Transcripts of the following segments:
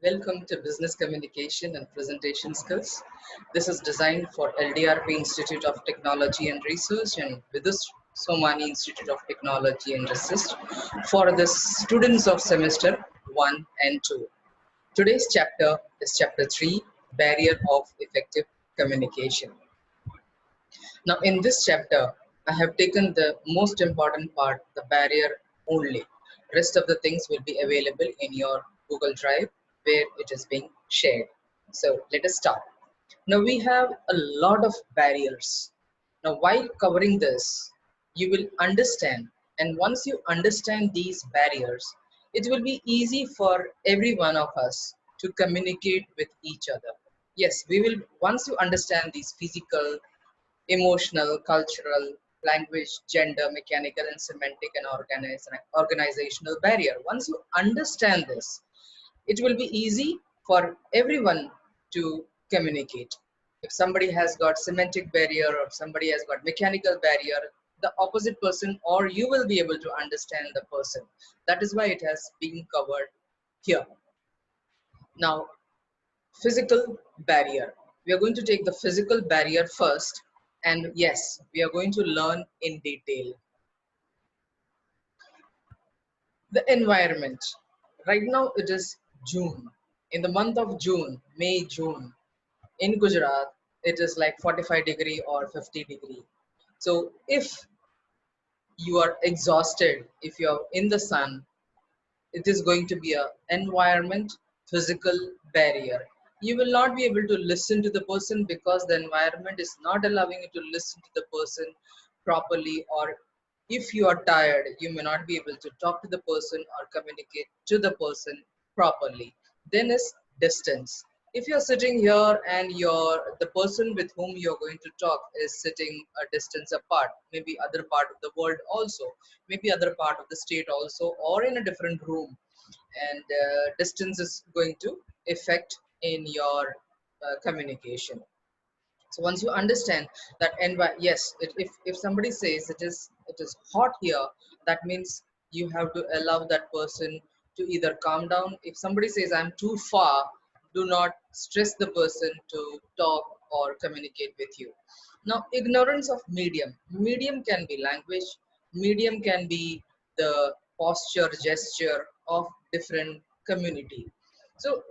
Welcome to Business Communication and Presentation Skills. This is designed for LDRP Institute of Technology and Research and with this Somani Institute of Technology and Research for the students of semester 1 and 2. Today's chapter is chapter 3, Barrier of Effective Communication. Now in this chapter, I have taken the most important part, the barrier only. Rest of the things will be available in your Google Drive where it is being shared. So let us start. Now we have a lot of barriers. Now while covering this, you will understand, and once you understand these barriers, it will be easy for every one of us to communicate with each other. Yes, we will, once you understand these physical, emotional, cultural, language, gender, mechanical, and semantic and organizational barrier. Once you understand this, it will be easy for everyone to communicate. If somebody has got semantic barrier or somebody has got mechanical barrier, the opposite person or you will be able to understand the person. That is why it has been covered here. Now, physical barrier. We are going to take the physical barrier first, and yes, we are going to learn in detail. The environment. Right now it is June. In the month of June, May, June, in Gujarat, it is like 45-degree or 50-degree. So if you are exhausted, if you are in the sun, it is going to be a environment physical barrier. You will not be able to listen to the person because the environment is not allowing you to listen to the person properly, or if you are tired you may not be able to talk to the person or communicate to the person properly. Then is distance. If you're sitting here and the person with whom you're going to talk is sitting a distance apart, maybe other part of the world also, maybe other part of the state also, or in a different room, and distance is going to affect in your communication. So once you understand that, and yes, if somebody says it is hot here, that means you have to allow that person to either calm down. If somebody says I'm too far, do not stress the person to talk or communicate with you. Now, ignorance of medium can be language, medium can be the posture, gesture of different community. So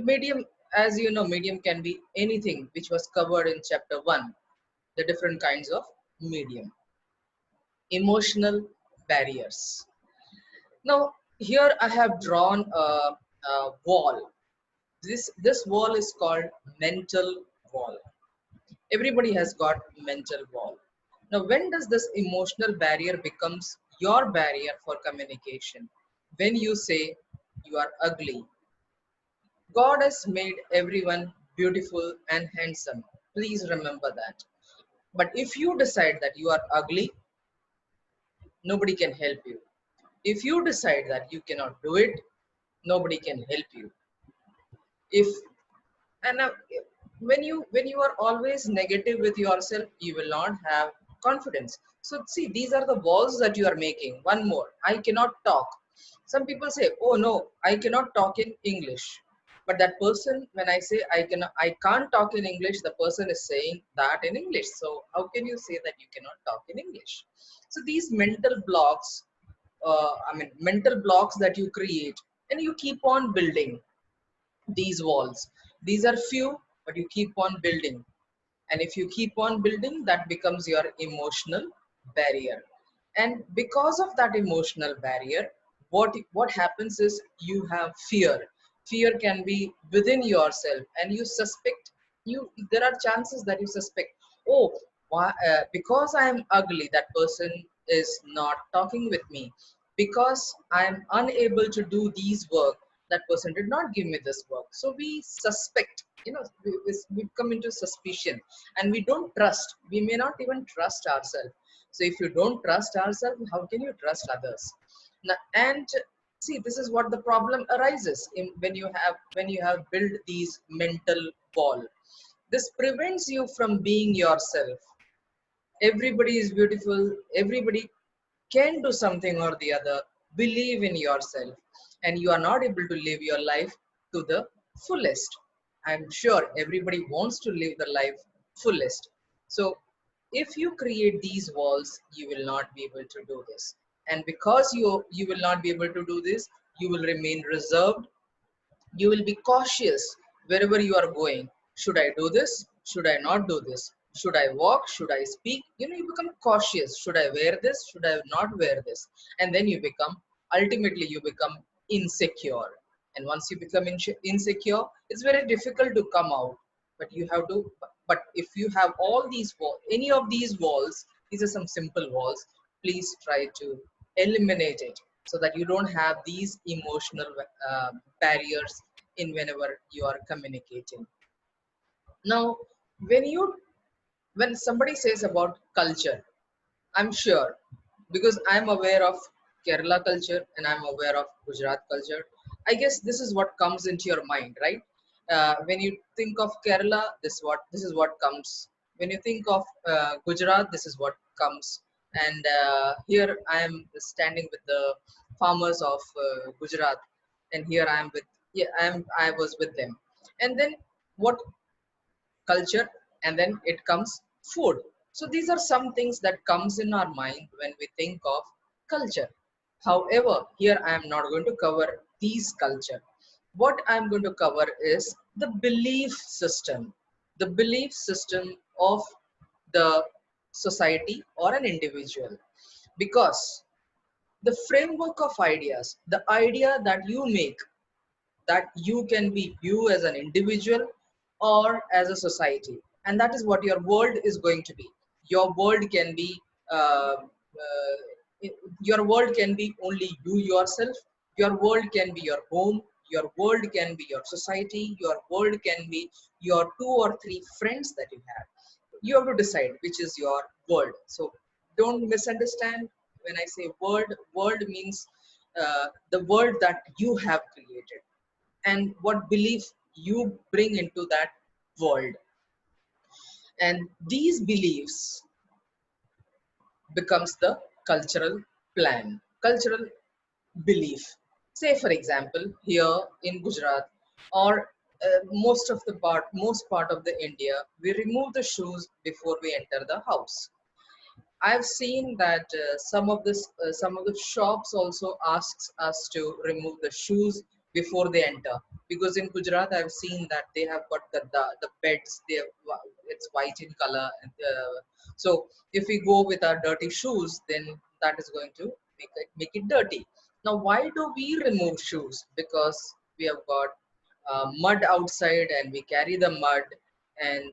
medium, as you know, medium can be anything which was covered in chapter 1, the different kinds of medium. Emotional barriers. Now, here I have drawn a wall. This wall is called mental wall. Everybody has got mental wall. Now, when does this emotional barrier becomes your barrier for communication? When you say you are ugly. God has made everyone beautiful and handsome. Please remember that. But if you decide that you are ugly, nobody can help you. If you decide that you cannot do it, nobody can help you. If and when you are always negative with yourself, you will not have confidence. So see, these are the walls that you are making. One more, I cannot talk. Some people say, oh no, I cannot talk in English. But that person, when I say I can't talk in English, the person is saying that in English. So how can you say that you cannot talk in English? So these mental blocks, mental blocks that you create, and you keep on building these walls. These are few, but you keep on building. And if you keep on building, that becomes your emotional barrier. And because of that emotional barrier, what happens is you have fear. Fear can be within yourself, and you suspect, there are chances that you suspect, oh, why, because I am ugly, that person is not talking with me. Because I am unable to do these work, that person did not give me this work. So we suspect, we come into suspicion, and we don't trust. We may not even trust ourselves. So if you don't trust ourselves, how can you trust others? Now, and see, this is what the problem arises in when you have built these mental wall. This prevents you from being yourself. Everybody is beautiful, everybody can do something or the other. Believe in yourself, and you are not able to live your life to the fullest. I'm sure everybody wants to live the life fullest. So if you create these walls, you will not be able to do this. And because you will not be able to do this, you will remain reserved. You will be cautious wherever you are going. Should I do this? Should I not do this? Should I walk? Should I speak? You become cautious. Should I wear this? Should I not wear this? And then you become, ultimately you become insecure. And once you become insecure, it's very difficult to come out. But you have to, but if you have all these any of these walls, these are some simple walls, please try to eliminate it, so that you don't have these emotional barriers in whenever you are communicating. Now, when you when somebody says about culture, I'm sure, because I'm aware of Kerala culture and I'm aware of Gujarat culture, I guess this is what comes into your mind, right? When you think of Kerala, this is what comes. When you think of Gujarat, this is what comes. And here I am standing with the farmers of Gujarat, and here I am with, yeah, I was with them. And then what? Culture, and then it comes food. So these are some things that comes in our mind when we think of culture. However, here I am not going to cover these culture. What I am going to cover is the belief system, the belief system of the society or an individual. Because the framework of ideas, the idea that you make, that you can be you as an individual or as a society, and that is what your world is going to be. Your world can be uh, uh, your world can be only you yourself. Your world can be your home. Your world can be your society. Your world can be your two or three friends that you have. You have to decide which is your world. So don't misunderstand. When I say world means the world that you have created, and what belief you bring into that world. And these beliefs becomes the cultural plan, cultural belief. Say for example, here in Gujarat, or most part of the India, we remove the shoes before we enter the house. I've seen that some of the shops also asks us to remove the shoes before they enter, because in Gujarat I've seen that they have got the beds. It's white in color, and so if we go with our dirty shoes, then that is going to make it dirty. Now, why do we remove shoes? Because we have got mud outside, and we carry the mud, and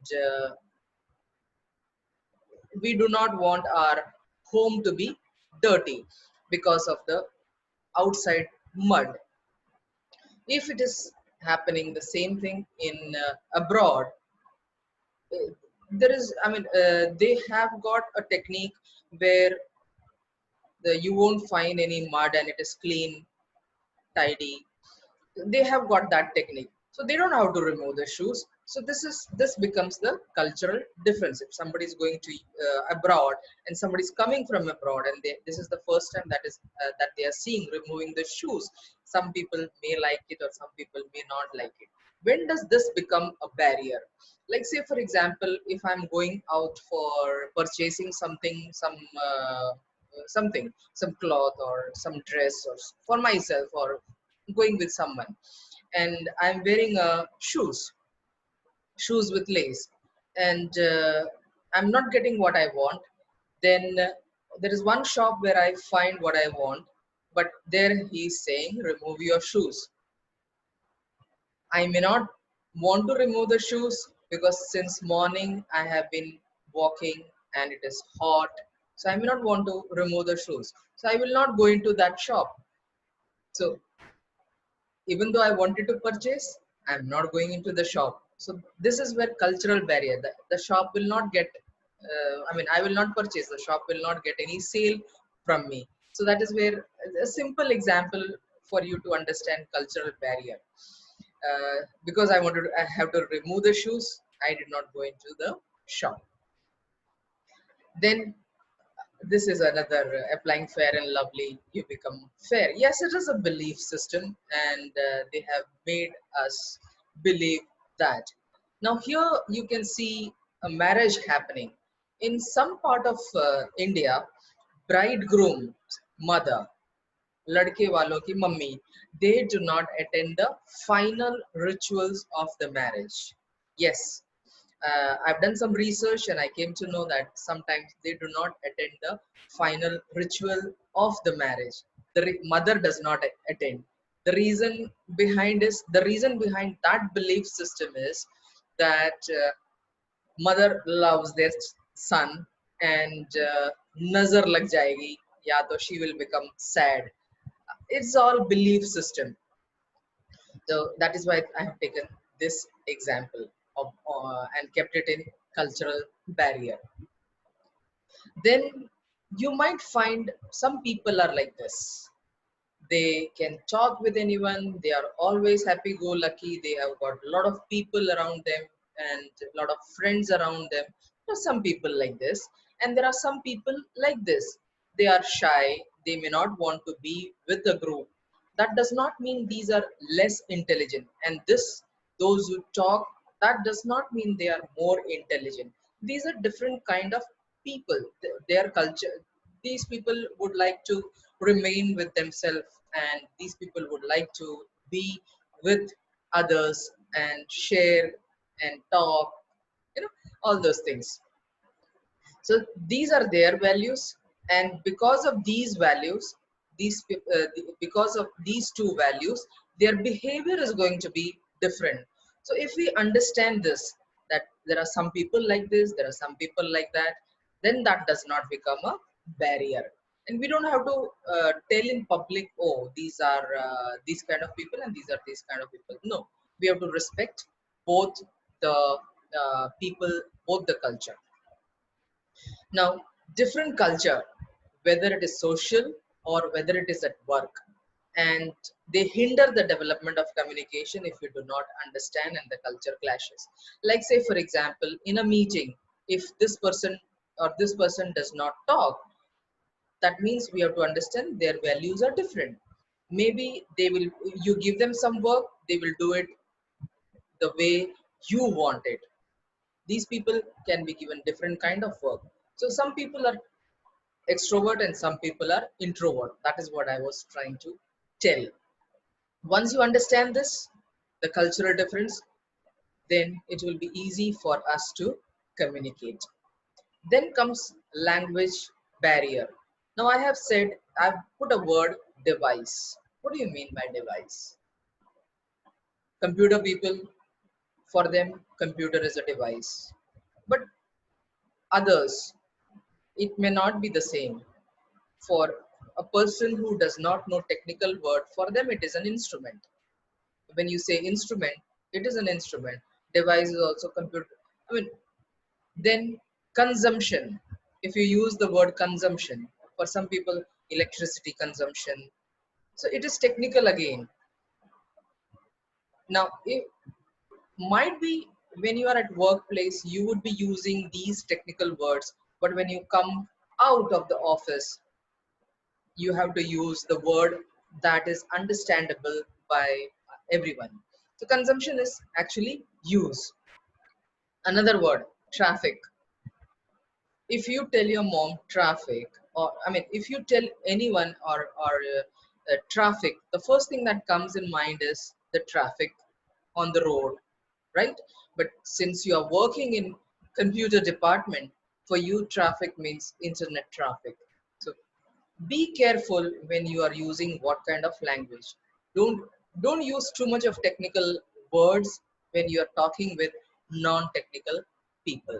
we do not want our home to be dirty because of the outside mud. If it is happening the same thing in abroad, uh, there is, I mean, they have got a technique where you won't find any mud and it is clean, tidy. They have got that technique, so they don't know how to remove the shoes. So this becomes the cultural difference. If somebody is going to abroad, and somebody is coming from abroad, and this is the first time that they are seeing removing the shoes, some people may like it or some people may not like it. When does this become a barrier? Like, say for example, if I'm going out for purchasing something, some cloth or some dress, or for myself, or going with someone, and I'm wearing shoes with lace, and I'm not getting what I want, then there is one shop where I find what I want, but there he's saying remove your shoes. I may not want to remove the shoes, because since morning I have been walking and it is hot, so I may not want to remove the shoes, so I will not go into that shop. So even though I wanted to purchase, I'm not going into the shop. So this is where cultural barrier. The shop will not get. I mean, I will not purchase. The shop will not get any sale from me. So that is where a simple example for you to understand cultural barrier. Because I have to remove the shoes. I did not go into the shop. Then This is another applying fair and lovely, you become fair. Yes, it is a belief system, and they have made us believe that. Now here you can see a marriage happening in some part of India. Bridegroom mother, लड़के वालों की mummy, they do not attend the final rituals of the marriage. Yes, I've done some research and I came to know that sometimes they do not attend the final ritual of the marriage. The mother does not attend. The reason behind that belief system is that mother loves their son, and nazar lag jayegi, ya to she will become sad. It's all belief system. So that is why I have taken this example of and kept it in cultural barrier. Then you might find some people are like this. They can talk with anyone. They are always happy go lucky. They have got a lot of people around them and a lot of friends around them. There are some people like this, and there are some people like this. They are shy. They may not want to be with a group. That does not mean these are less intelligent. And this, those who talk, that does not mean they are more intelligent. These are different kind of people. Their culture, these people would like to remain with themselves, and these people would like to be with others and share and talk, you know, all those things. So these are their values, and because of these values, because of these two values, their behavior is going to be different. So if we understand this, that there are some people like this, there are some people like that, then that does not become a barrier. And we don't have to tell in public, oh, these are these kind of people and these are these kind of people. No, we have to respect both the people, both the culture. Now, different culture, whether it is social or whether it is at work, and they hinder the development of communication if you do not understand and the culture clashes. Like, say, for example, in a meeting, if this person or this person does not talk, that means we have to understand their values are different. Maybe they will, you give them some work, they will do it the way you want it. These people can be given different kind of work. So some people are extrovert and some people are introvert. That is what I was trying to tell. Once you understand this, the cultural difference, then it will be easy for us to communicate. Then comes language barrier. Now I have said, I've put a word device. What do you mean by device? Computer people, for them, computer is a device. But others, it may not be the same. For a person who does not know technical word, for them it is an instrument. When you say instrument, it is an instrument. Device is also computer. I mean, then consumption. If you use the word consumption, for some people, electricity consumption. So it is technical again. Now, it might be when you are at workplace, you would be using these technical words, but when you come out of the office, you have to use the word that is understandable by everyone. So consumption is actually use. Another word, traffic. If you tell your mom traffic, or I mean, if you tell anyone or traffic, the first thing that comes in mind is the traffic on the road, right? But since you are working in computer department, for you traffic means internet traffic. So be careful when you are using what kind of language. Don't don't use too much of technical words when you are talking with non-technical people.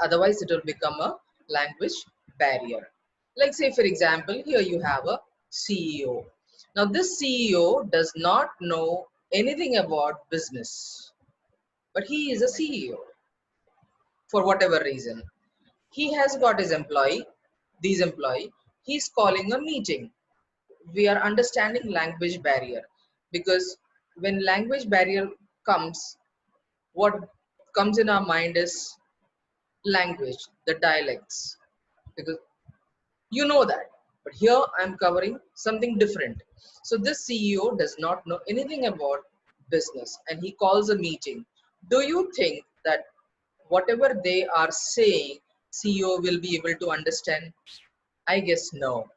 Otherwise it will become a language barrier. Like, say for example, here you have a CEO. Now this CEO does not know anything about business, but he is a CEO. For whatever reason, he has got his employee, these employee, he's calling a meeting. We are understanding language barrier, because when language barrier comes, what comes in our mind is language, the dialects. because you know that. But here I'm covering something different. So this CEO does not know anything about business and he calls a meeting. Do you think that whatever they are saying, CEO will be able to understand? I guess no,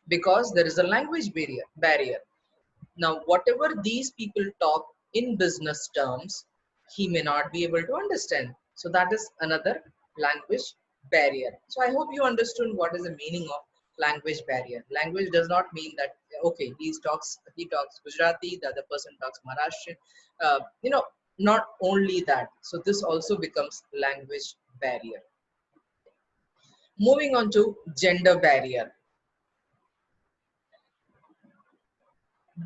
because there is a language barrier. Now, whatever these people talk in business terms, he may not be able to understand. So that is another language barrier. So I hope you understood what is the meaning of language barrier. Language does not mean that okay, he talks Gujarati, the other person talks Maharashtrian. Not only that. So this also becomes language barrier. Moving on to gender barrier.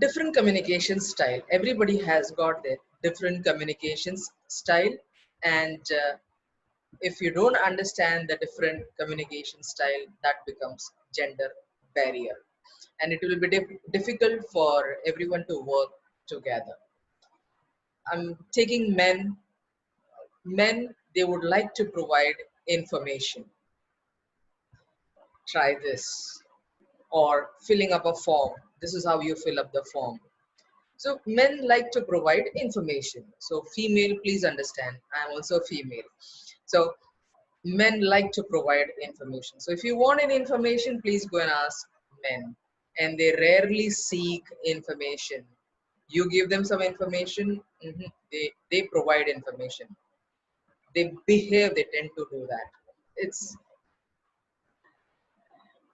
Different communication style. Everybody has got their different communications style, and if you don't understand the different communication style, that becomes gender barrier, and it will be difficult for everyone to work together. I'm taking men, they would like to provide information. Try this. Or filling up a form. This is how you fill up the form. So men like to provide information. So female, please understand, I am also female. So men like to provide information. So if you want any information, please go and ask men. And they rarely seek information. You give them some information, they provide information. They behave, they tend to do that. It's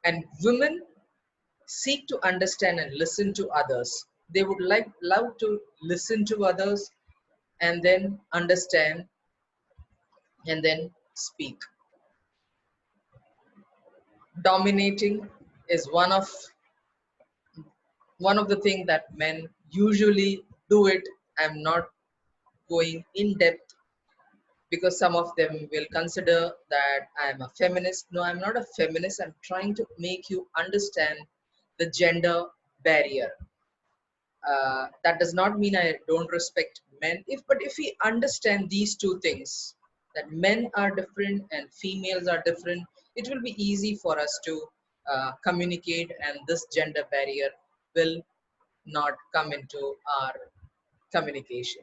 and women seek to understand and listen to others. They would love to listen to others and then understand and then speak. Dominating is one of the things that men usually do it. I'm not going in depth because some of them will consider that I'm a feminist. No, I'm not a feminist. I'm trying to make you understand the gender barrier. That does not mean I don't respect men. If we understand these two things, that men are different and females are different, it will be easy for us to communicate, and this gender barrier will not come into our communication.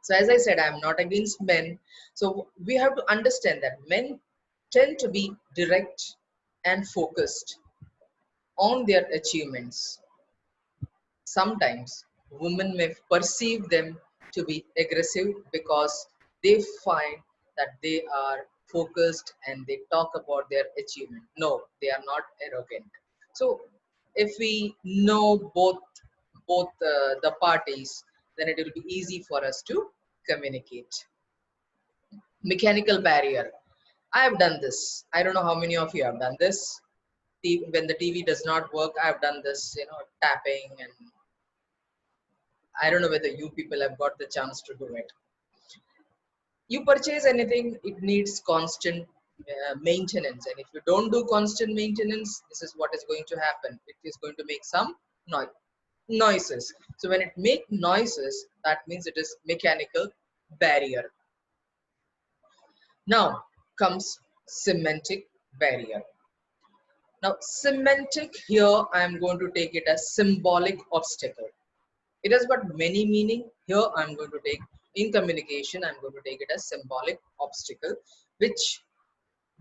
So as I said, I'm not against men. So we have to understand that men tend to be direct and focused on their achievements. Sometimes women may perceive them to be aggressive because they find that they are focused and they talk about their achievement. No, they are not arrogant. So if we know both the parties, then it will be easy for us to communicate. Mechanical barrier. I have done this. I don't know how many of you have done this. When the TV does not work, I've done this, tapping, and I don't know whether you people have got the chance to do it. You purchase anything, it needs constant maintenance. And if you don't do constant maintenance, this is what is going to happen. It is going to make some noises. So when it makes noises, that means it is mechanical barrier. Now comes semantic barrier. Now semantic here, I am going to take it as symbolic obstacle. It has got many meaning. Here I'm going to take in communication, I'm going to take it as symbolic obstacle, which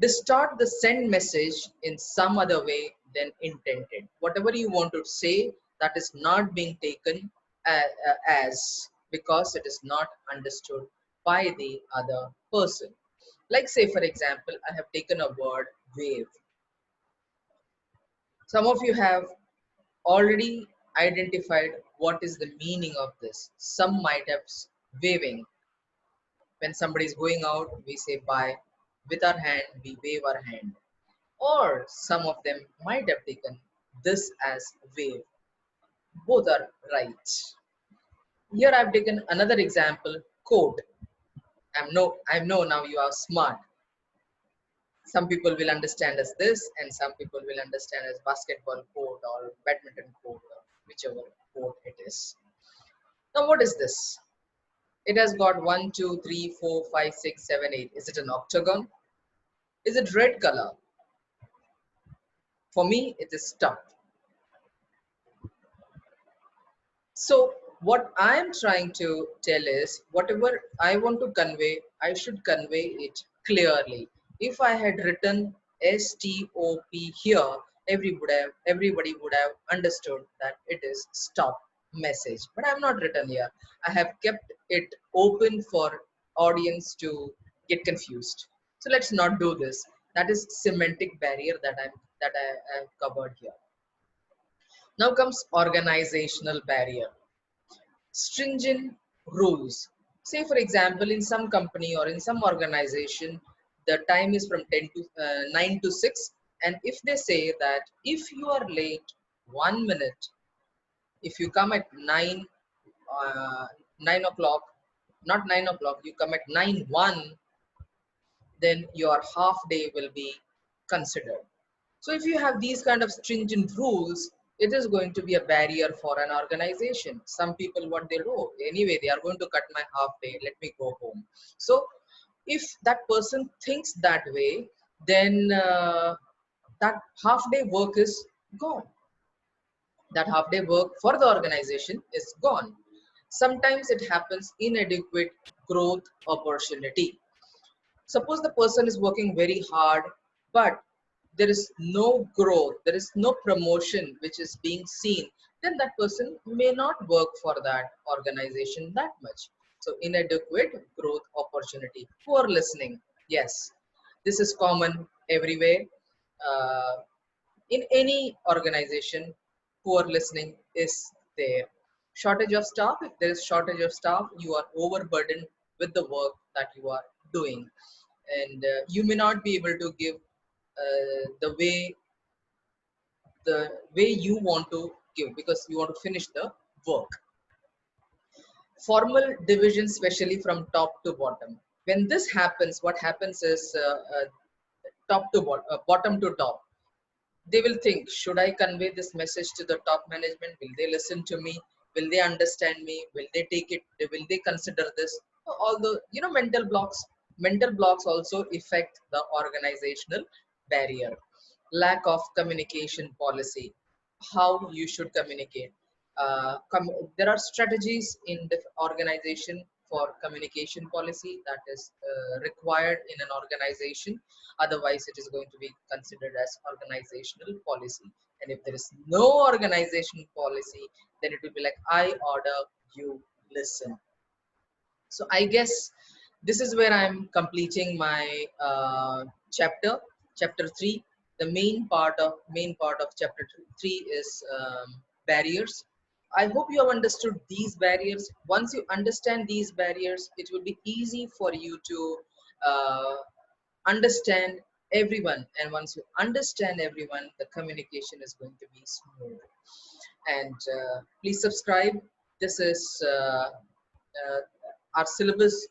distort the send message in some other way than intended. Whatever you want to say, that is not being taken as because it is not understood by the other person. Like say for example, I have taken a word wave. Some of you have already identified what is the meaning of this. Some might have waving. When somebody is going out, we say bye. With our hand, we wave our hand. Or some of them might have taken this as wave. Both are right. Here I've taken another example, quote. I know now you are smart. Some people will understand as this, and some people will understand as basketball court or badminton court, or whichever court it is. Now, what is this? It has got 1, 2, 3, 4, 5, 6, 7, 8. Is it an octagon? Is it red color? For me, it is stop. So what I am trying to tell is whatever I want to convey, I should convey it clearly. If I had written stop here, everybody would have understood that it is stop message. But I have not written here. I have kept it open for audience to get confused. So let's not do this. That is semantic barrier that I have covered here. Now comes organizational barrier. Stringent rules. Say, for example, in some company or in some organization, the time is from 10 to 9 to 6. And if they say that if you are late 1 minute, if you come at 9 o'clock, not 9 o'clock, you come at 9:01, then your half day will be considered. So if you have these kind of stringent rules, it is going to be a barrier for an organization. Some people, what they do, anyway, they are going to cut my half day, let me go home. So if that person thinks that way, then that half day work is gone. That half day work for the organization is gone. Sometimes it happens inadequate growth opportunity. Suppose the person is working very hard, but there is no growth, there is no promotion which is being seen, then that person may not work for that organization that much. So inadequate growth opportunity. Poor listening. Yes, this is common everywhere. Uh, in any organization, poor listening is there. Shortage of staff. If there is shortage of staff, you are overburdened with the work that you are doing, and you may not be able to give the way you want to give because you want to finish the work. Formal division, especially from top to bottom. When this happens, what happens is top to bottom to top. They will think, should I convey this message to the top management? Will they listen to me? Will they understand me? Will they take it? Will they consider this? All the mental blocks also affect the organizational barrier. Lack of communication policy. How you should communicate. There are strategies in the organization for communication policy that is required in an organization. Otherwise it is going to be considered as organizational policy, and if there is no organization policy, then it will be like I order, you listen. So I guess this is where I'm completing my chapter 3. The main part of chapter 3 is barriers. I hope you have understood these barriers. Once you understand these barriers, it will be easy for you to uh, understand everyone, and once you understand everyone, the communication is going to be smooth. And please subscribe. This is our syllabus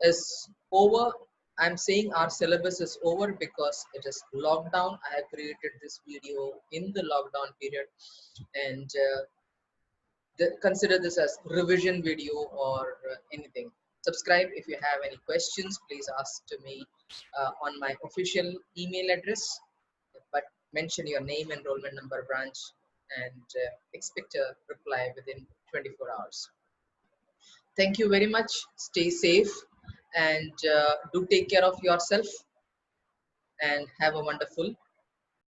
is over. I'm saying our syllabus is over because it is lockdown. I have created this video in the lockdown period, and consider this as revision video or anything. Subscribe. If you have any questions, please ask to me on my official email address, but mention your name, enrollment number, branch, and expect a reply within 24 hours. Thank you very much. Stay safe, and do take care of yourself, and have a wonderful